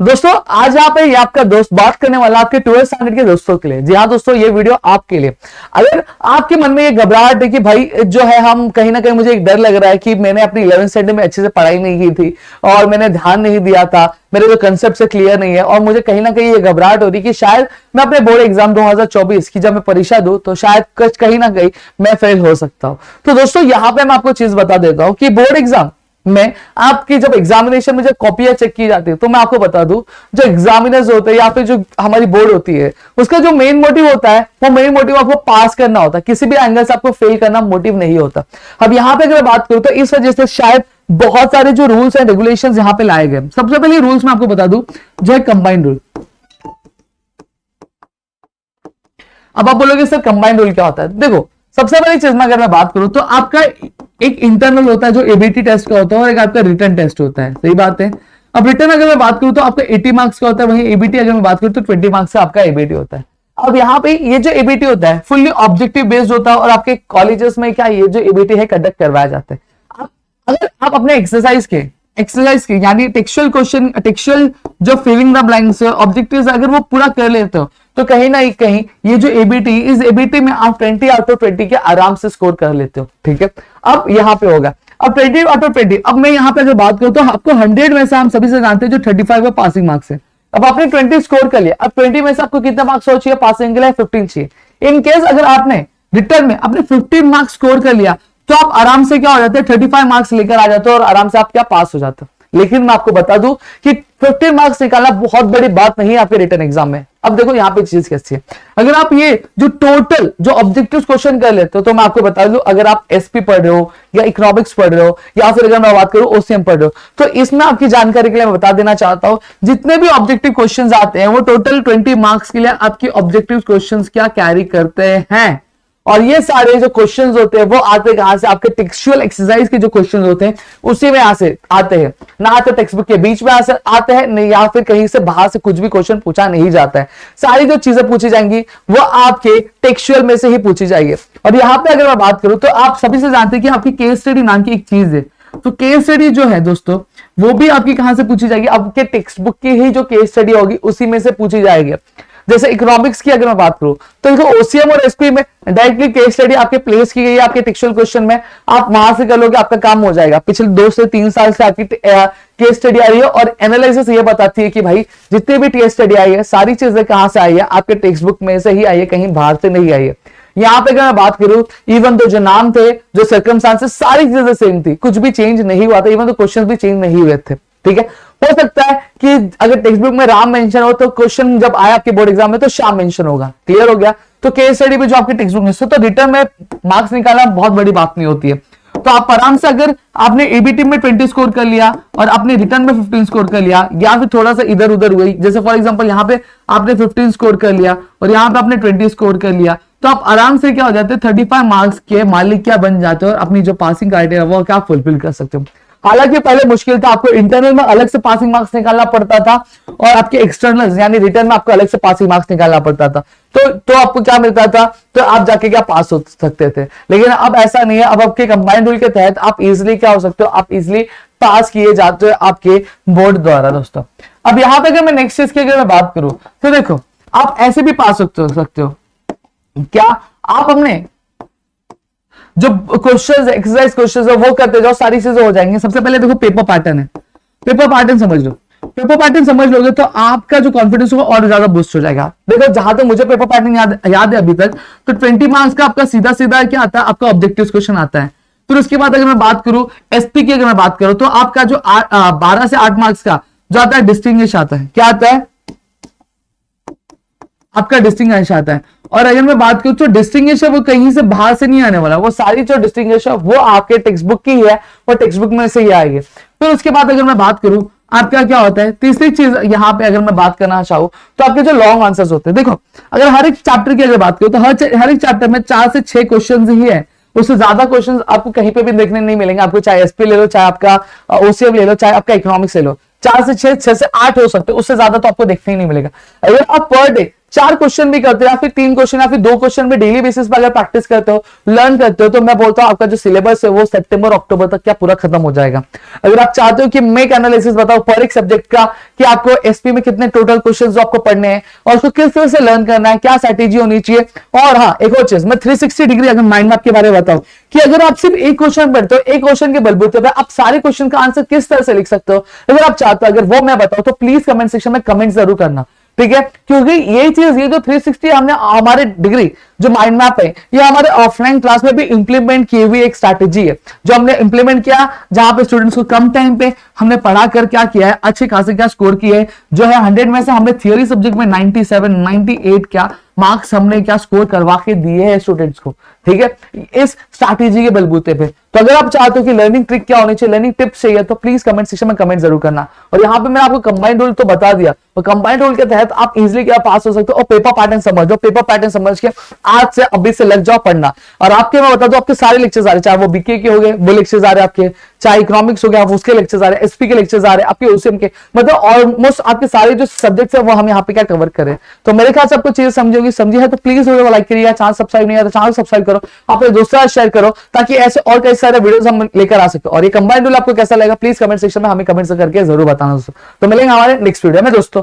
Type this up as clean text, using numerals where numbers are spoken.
दोस्तों आज यहाँ पे ये आपका दोस्त बात करने वाला आपके 12th स्टैंडर्ड के दोस्तों के लिए। जी हाँ दोस्तों, ये वीडियो आपके लिए। अगर आपके मन में ये घबराहट है कि भाई जो है हम कहीं ना कहीं मुझे एक डर लग रहा है कि मैंने अपनी 11th स्टैंडर्ड में अच्छे से पढ़ाई नहीं की थी और मैंने ध्यान नहीं दिया था, मेरे जो कंसेप्ट से क्लियर नहीं है और मुझे कहीं ना कहीं ये घबराहट हो रही कि शायद मैं अपने बोर्ड एग्जाम 2024 की जब मैं परीक्षा दूं तो शायद कहीं ना कहीं मैं फेल हो सकता हूं। तो दोस्तों यहाँ पे मैं आपको चीज बता देता हूं कि बोर्ड एग्जाम में आपकी जब एग्जामिनेशन में जब कॉपियां चेक की जाती है तो मैं आपको बता दूं, जो एग्जामिनर्स होते हैं या फिर जो हमारी बोर्ड होती है उसका जो मेन मोटिव होता है वो मेन मोटिव आपको पास करना होता है, किसी भी एंगल से आपको फेल करना मोटिव नहीं होता। अब यहां पे अगर बात करूं तो इस वजह से शायद बहुत सारे जो रूल्स एंड रेगुलेशंस यहां पे लाए गए। सबसे पहले रूल्स मैं आपको बता दूं, जो है कंबाइंड रूल। अब आप बोलोगे सर कंबाइंड रूल क्या होता है? देखो, सबसे पहली चीज में अगर मैं बात करूं तो आपका एक इंटरनल होता है जो एबीटी टेस्ट का होता है और एक आपका रिटर्न टेस्ट होता है। सही बात है। अब रिटर्न अगर मैं बात करूं तो आपका 80 मार्क्स का होता है, वहीं एबीटी अगर मैं बात करूं तो 20 मार्क्स का आपका एबीटी होता है। अब यहाँ पे ये जो एबीटी होता है फुल्ली ऑब्जेक्टिव बेस्ड होता है और आपके कॉलेजेस में क्या ये जो एबीटी है कंडक्ट करवाया जाता है। अगर आप अपने एक्सरसाइज के यानी टेक्सचुअल क्वेश्चन, टेक्सचुअल जो फिलिंग द ब्लैंक्स ऑब्जेक्टिव्स अगर वो पूरा कर लेते हो तो कहीं ना कहीं ये जो एबीटी, इस एबीटी में आप 20 आउट ऑफ 20 के आराम से स्कोर कर लेते हो। ठीक है, अब यहाँ पे होगा अब 20 आउट ऑफ 20। अब मैं यहाँ पे अगर बात करूं तो आपको 100 में से हम सभी से जानते हैं जो 35 है पासिंग मार्क्स है। अब आपने 20 स्कोर कर लिया, अब 20 में से आपको कितना मार्क्स चाहिए पासिंग के लिए? 15 चाहिए। इन केस अगर आपने रिटर्न में अपने 15 मार्क्स स्कोर कर लिया तो आप आराम से क्या हो जाते हैं, 35 मार्क्स लेकर आ जाते हो और आराम से आप क्या पास हो जाते हो। लेकिन मैं आपको बता दूं कि 15 मार्क्स निकालना बहुत बड़ी बात नहीं है आपके रिटर्न एग्जाम में। अब देखो यहाँ पे चीज कैसी है, अगर आप ये जो टोटल जो ऑब्जेक्टिव क्वेश्चन कर लेते हो तो मैं आपको बता दूं, अगर आप एसपी पढ़ रहे हो या इकोनॉमिक्स पढ़ रहे हो या फिर अगर मैं बात करूं ओसीएम पढ़ रहे हो तो इसमें आपकी जानकारी के लिए मैं बता देना चाहता हूं, जितने भी ऑब्जेक्टिव क्वेश्चंस आते हैं वो टोटल 20 मार्क्स के लिए आपकी ऑब्जेक्टिव क्वेश्चंस क्या कैरी करते हैं। और ये सारे जो क्वेश्चंस होते हैं वो आते कहां से? आपके टेक्सचुअल एक्सरसाइज के जो क्वेश्चंस होते हैं उसी में से आते हैं, ना तो टेक्स्ट बुक के बीच में आते हैं नहीं या फिर कहीं से बाहर से कुछ भी क्वेश्चन पूछा नहीं जाता है। सारी जो चीजें पूछी जाएंगी वो आपके टेक्सचुअल में से ही पूछी जाएगी। और यहाँ पे अगर मैं बात करूं तो आप सभी से जानते हैं कि आपकी केस स्टडी नाम की एक चीज है। तो केस स्टडी जो है दोस्तों वो भी आपकी कहां से पूछी जाएगी? आपके टेक्स्ट बुक की ही जो केस स्टडी होगी उसी में से पूछी जाएगी। जैसे इकोनॉमिक्स की अगर मैं बात करूं तो देखो ओसीएम और एसपी में डायरेक्टली केस स्टडी आपके प्लेस की गई है आपके टेक्सचुअल क्वेश्चन में, आप वहां से कर लोगे आपका काम हो जाएगा। पिछले 2 से 3 साल से आपकी केस स्टडी आ रही है और एनालिसिस ये बताती है कि भाई जितनी भी केस स्टडी आई है सारी चीजें कहां से आई है? आपके टेक्स्ट बुक में से ही आई है, कहीं बाहर से नहीं आई है। यहाँ पे अगर मैं बात करूं, इवन तो जो नाम थे, जो सर्कमस्टांसेस, सारी चीजें सेम थी, कुछ भी चेंज नहीं हुआ था, इवन तो क्वेश्चन भी चेंज नहीं हुए थे। ठीक है, हो सकता है कि अगर टेक्स्ट बुक में राम मेंशन हो तो क्वेश्चन जब आया आपके बोर्ड एग्जाम में तो श्याम मेंशन होगा। क्लियर हो गया? तो केस स्टडी में जो आपके टेक्स्ट बुक में तो रिटर्न में मार्क्स निकालना बहुत बड़ी बात नहीं होती है। तो आप आराम से अगर आपने एबीटी में 20 स्कोर कर लिया और आपने रिटर्न में 15 स्कोर कर लिया या फिर थोड़ा सा इधर उधर हुई, जैसे फॉर एग्जांपल यहाँ पे आपने 15 स्कोर कर लिया और यहाँ पे आपने 20 स्कोर कर लिया, तो आप आराम से क्या हो जाते हैं, 35 मार्क्स के मालिक क्या बन जाते हो और अपनी जो पासिंग क्राइटेरिया वो क्या फुलफिल कर सकते हो। हालांकि पहले मुश्किल था, आपको इंटरनल में अलग से पासिंग मार्क्स निकालना पड़ता था और आपके एक्सटर्नल यानी रिटर्न में आपको अलग से पासिंग मार्क्स निकालना पड़ता था। तो आपको क्या मिलता था? तो आप जाके क्या पास हो सकते थे। लेकिन अब ऐसा नहीं है, अब आपके कंबाइंड रूल के तहत आप इजिली क्या हो सकते हो, आप इजिली पास किए जाते हो आपके बोर्ड द्वारा। दोस्तों अब यहां पे अगर मैं नेक्स्ट चीज की अगर मैं बात करूं तो देखो आप ऐसे भी पास सकते हो। क्या आप अपने जो क्वेश्चंस एक्सरसाइज क्वेश्चंस है वो करते जाओ, सारी चीजें हो जाएंगी। सबसे पहले देखो पेपर पैटर्न है, पेपर पैटर्न समझ लो। पेपर पैटर्न समझ लोगे तो आपका जो कॉन्फिडेंस होगा और ज्यादा बूस्ट हो जाएगा। देखो जहां तक मुझे पेपर पैटर्न याद है अभी तक, तो 20 मार्क्स का आपका सीधा सीधा क्या आता है, आपका ऑब्जेक्टिव क्वेश्चन आता है। फिर उसके बाद अगर मैं बात करूं एसपी की, अगर मैं बात करूं तो आपका जो 12 से 8 मार्क्स का जो आता है डिस्टिंग्विश आता है। क्या आता है? आपका डिस्टिंग्विश आता है। और अगर मैं बात करूं तो डिस्टिंग्विश है वो कहीं से बाहर से नहीं आने वाला, वो सारी जो डिस्टिंग्विश है वो आपके टेक्स्ट बुक की है, वो टेक्स्ट बुक में से ही आएगी। फिर उसके बाद अगर मैं बात करूं आपका क्या होता है, तीसरी चीज यहाँ पे अगर मैं बात करना चाहूं तो आपके जो लॉन्ग आंसर्स होते हैं। देखो अगर हर एक चैप्टर की अगर बात करूं तो हर एक चैप्टर में 4 से 6 क्वेश्चन ही है, उससे ज्यादा क्वेश्चन आपको कहीं पे भी देखने नहीं मिलेंगे। आपको चाहे एसपी ले लो, चाहे आपका ओसीएम ले लो, चाहे आपका इकोनॉमिक्स ले लो, 4 से 6, 6 से 8 हो सकते हैं, उससे ज्यादा तो आपको देखने ही नहीं मिलेगा। अगर आप पर डे 4 क्वेश्चन भी करते हो या फिर 3 क्वेश्चन या फिर 2 क्वेश्चन भी डेली बेसिस पर अगर प्रैक्टिस करते हो, लर्न करते हो, तो मैं बोलता हूं आपका जो सिलेबस है वो सितंबर अक्टूबर तक क्या पूरा खत्म हो जाएगा। अगर आप चाहते हो कि मैं एक एनालिसिस बताऊं पर एक सब्जेक्ट का कि आपको एसपी में कितने टोटल क्वेश्चन जो आपको पढ़ने हैं और उसको किस तरह से लर्न करना है, क्या स्ट्रेटेजी होनी चाहिए। और हाँ, एक और चीज, मैं 360 डिग्री अगर माइंड मैप के बारे में बताऊं कि अगर आप सिर्फ एक क्वेश्चन पढ़ते हो, एक क्वेश्चन के बलबूते पे आप सारे क्वेश्चन का आंसर किस तरह से लिख सकते हो, अगर आप चाहते हो, अगर वो मैं बताऊं तो प्लीज कमेंट सेक्शन में कमेंट जरूर करना, ठीक है। क्योंकि ये चीज, ये जो 360 हमने हमारे डिग्री जो माइंड मैप है, ये हमारे ऑफलाइन क्लास में भी इंप्लीमेंट की हुई एक स्ट्रैटेजी है जो हमने इंप्लीमेंट किया, जहां पे स्टूडेंट्स को कम टाइम पे हमने पढ़ा कर क्या किया है, अच्छे खासे क्या स्कोर किए, जो है 100 में से हमने थियोरी सब्जेक्ट में 97 98 क्या मार्क्स हमने क्या स्कोर करवा के दिए हैं स्टूडेंट्स को, ठीक है, इस स्ट्रैटेजी के बलबूते पे। तो अगर आप चाहते हो कि लर्निंग ट्रिक क्या होनी चाहिए, लर्निंग टिप्स चाहिए, तो प्लीज कमेंट सेक्शन में कमेंट जरूर करना। और यहाँ पे मैंने आपको कंबाइंड रूल तो बता दिया, और कंबाइंड रूल के तहत आप इजीली क्या पास हो सकते हो। और पेपर पैटर्न समझो, पेपर पैटर्न समझ के आज से अभी से लग जाओ पढ़ना। और आपके मैं बता दूं, आपके सारे लेक्चर्स आ रहे, चाहे वो बीके के हो गए वो लेक्चर्स आ रहे आपके, चाहे इकोनॉमिक्स हो गया उसके लेक्चर्स आ रहे, एसपी के लेक्चर्स आ रहे, आपके ओसीएम के, मतलब ऑलमोस्ट आपके सारे जो सब्जेक्ट्स है वो हम यहाँ पे क्या कवर करें। तो मेरे ख्याल से आपको चीजें समझ होगी, समझी है तो प्लीज वीडियो को लाइक करिएगा, चैनल सब्सक्राइब नहीं है तो चैनल सब्सक्राइब करो, अपने दोस्तों के साथ शेयर करो, ताकि ऐसे और कई सारे वीडियोस हम लेकर आ सके। और ये कंबाइंड रूल आपको कैसा लगा प्लीज कमेंट सेक्शन में हमें कमेंट करके जरूर बताना दोस्तों। तो मिलेंगे हमारे नेक्स्ट वीडियो में दोस्तों।